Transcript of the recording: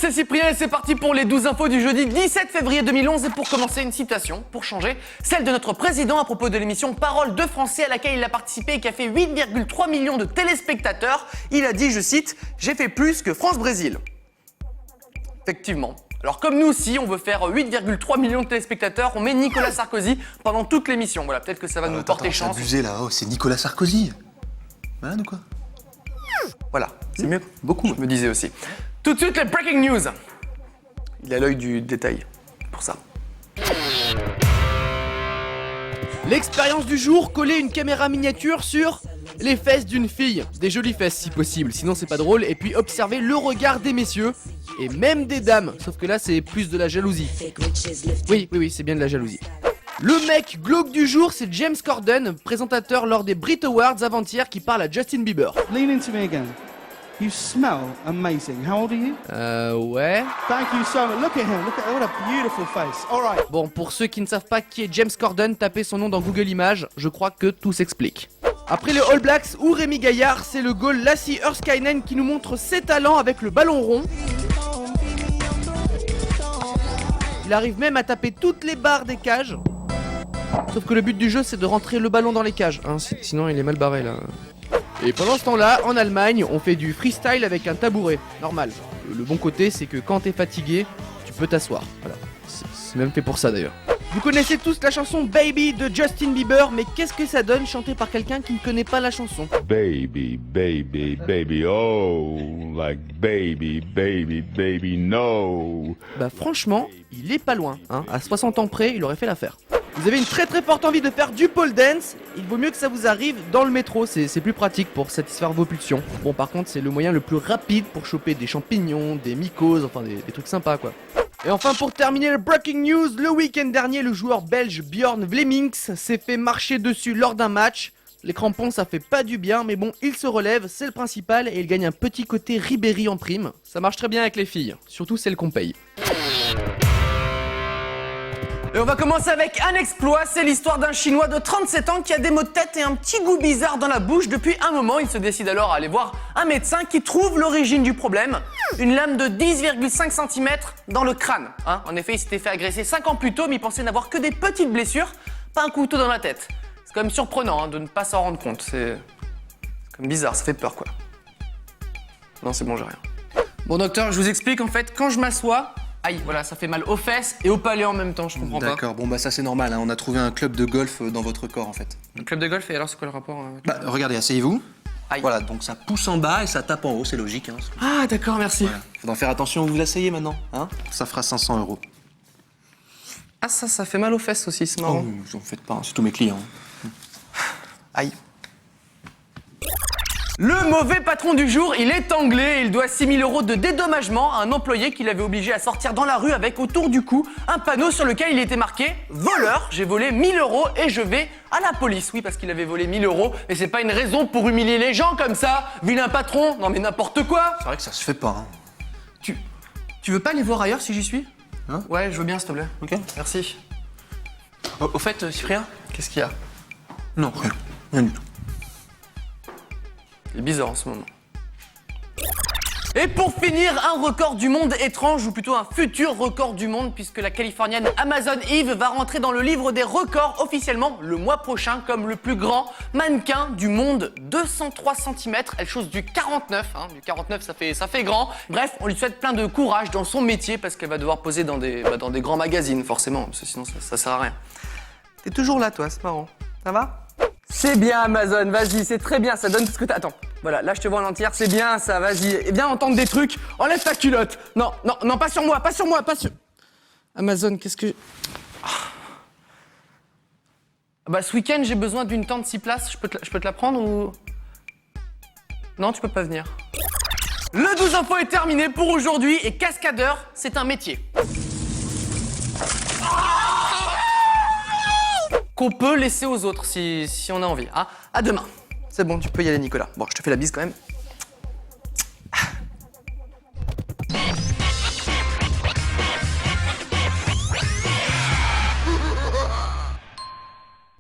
c'est Cyprien et c'est parti pour les 12 infos du jeudi 17 février 2011. Et pour commencer, une citation, pour changer, celle de notre président à propos de l'émission Parole de Français à laquelle il a participé et qui a fait 8,3 millions de téléspectateurs. Il a dit, je cite, « J'ai fait plus que France-Brésil ». Effectivement. Alors comme nous aussi, on veut faire 8,3 millions de téléspectateurs, on met Nicolas Sarkozy pendant toute l'émission. Voilà, peut-être que ça va nous porter chance. C'est abusé là, oh, c'est Nicolas Sarkozy. Malade ou quoi? Voilà, c'est mieux. Beaucoup. Je me disais aussi. Tout de suite, les breaking news. Il a l'œil du détail, pour ça. L'expérience du jour, coller une caméra miniature sur les fesses d'une fille. Des jolies fesses si possible, sinon c'est pas drôle. Et puis observer le regard des messieurs, et même des dames. Sauf que là c'est plus de la jalousie. Oui, c'est bien de la jalousie. Le mec glauque du jour, c'est James Corden, présentateur lors des Brit Awards avant-hier, qui parle à Justin Bieber. Lean into me again. You smell amazing. How old are you? Ouais. Thank you so much. Look at him. Look at what a beautiful face. All right. Bon, pour ceux qui ne savent pas qui est James Corden, tapez son nom dans Google Images, je crois que tout s'explique. Après les All Blacks ou Rémi Gaillard, c'est le goal Lassi Hurskainen qui nous montre ses talents avec le ballon rond. Il arrive même à taper toutes les barres des cages. Sauf que le but du jeu c'est de rentrer le ballon dans les cages, hein, sinon il est mal barré là. Et pendant ce temps-là, en Allemagne, on fait du freestyle avec un tabouret, normal. Le bon côté c'est que quand t'es fatigué, tu peux t'asseoir, voilà. C'est même fait pour ça d'ailleurs. Vous connaissez tous la chanson Baby de Justin Bieber, mais qu'est-ce que ça donne chanté par quelqu'un qui ne connaît pas la chanson? Baby, baby, baby, oh, like baby, baby, baby, no. Bah franchement, il est pas loin, hein. À 60 ans près, il aurait fait l'affaire. Vous avez une très forte envie de faire du pole dance, il vaut mieux que ça vous arrive dans le métro, c'est plus pratique pour satisfaire vos pulsions. Bon par contre c'est le moyen le plus rapide pour choper des champignons, des mycoses, enfin des trucs sympas quoi. Et enfin pour terminer le breaking news, le week-end dernier le joueur belge Bjorn Vlemings s'est fait marcher dessus lors d'un match. Les crampons ça fait pas du bien mais bon il se relève, c'est le principal et il gagne un petit côté Ribéry en prime. Ça marche très bien avec les filles, surtout celles qu'on paye. Et on va commencer avec un exploit, c'est l'histoire d'un Chinois de 37 ans qui a des maux de tête et un petit goût bizarre dans la bouche depuis un moment. Il se décide alors à aller voir un médecin qui trouve l'origine du problème. Une lame de 10,5 cm dans le crâne. Hein, en effet, il s'était fait agresser 5 ans plus tôt, mais il pensait n'avoir que des petites blessures, pas un couteau dans la tête. C'est quand même surprenant hein, de ne pas s'en rendre compte. C'est comme bizarre, ça fait peur quoi. Non, c'est bon, j'ai rien. Bon docteur, je vous explique en fait, quand je m'assois, aïe, voilà, ça fait mal aux fesses et au palais en même temps, je comprends pas. D'accord, bon bah ça c'est normal, hein. On a trouvé un club de golf dans votre corps en fait. Un club de golf, et alors c'est quoi le rapport avec... Bah regardez, asseyez-vous. Aïe. Voilà, donc ça pousse en bas et ça tape en haut, c'est logique. Hein. Ah d'accord, merci. Voilà. Faudra faire attention où vous asseyez maintenant, hein. Ça fera 500 €. Ah ça fait mal aux fesses aussi, c'est marrant. Oh, vous en faites pas, hein, c'est tous mes clients. Aïe. Le mauvais patron du jour, il est anglais, il doit 6 000 € de dédommagement à un employé qui l'avait obligé à sortir dans la rue avec autour du cou un panneau sur lequel il était marqué « Voleur, j'ai volé 1 000 € et je vais à la police ». Oui, parce qu'il avait volé 1 000 €, et c'est pas une raison pour humilier les gens comme ça, vilain patron, non mais n'importe quoi. C'est vrai que ça se fait pas, hein. Tu veux pas aller voir ailleurs si j'y suis? Hein? Ouais, je veux bien s'il te plaît. Ok. Merci. Au fait, Cyprien? Qu'est-ce qu'il y a? Non, rien du tout. Il est bizarre en ce moment. Et pour finir, un record du monde étrange, ou plutôt un futur record du monde, puisque la Californienne Amazon Eve va rentrer dans le livre des records officiellement le mois prochain comme le plus grand mannequin du monde. 203 cm, elle chose du 49, hein, du 49 ça fait grand. Bref, on lui souhaite plein de courage dans son métier parce qu'elle va devoir poser dans des grands magazines forcément, parce que sinon ça sert à rien. T'es toujours là toi, c'est marrant. Ça va? C'est bien Amazon, vas-y, c'est très bien, ça donne tout ce que t'as. Attends, voilà, là je te vois en entière, c'est bien ça, vas-y. Et viens entendre des trucs, enlève ta culotte. Non, pas sur moi, pas sur moi, pas sur... Amazon, qu'est-ce que... Bah ce week-end j'ai besoin d'une tente 6 places, je peux te la prendre ou... Non, tu peux pas venir. Le 12 infos est terminé pour aujourd'hui et cascadeur, c'est un métier. Qu'on peut laisser aux autres si on a envie. Hein. À demain. C'est bon, tu peux y aller Nicolas. Bon, je te fais la bise quand même.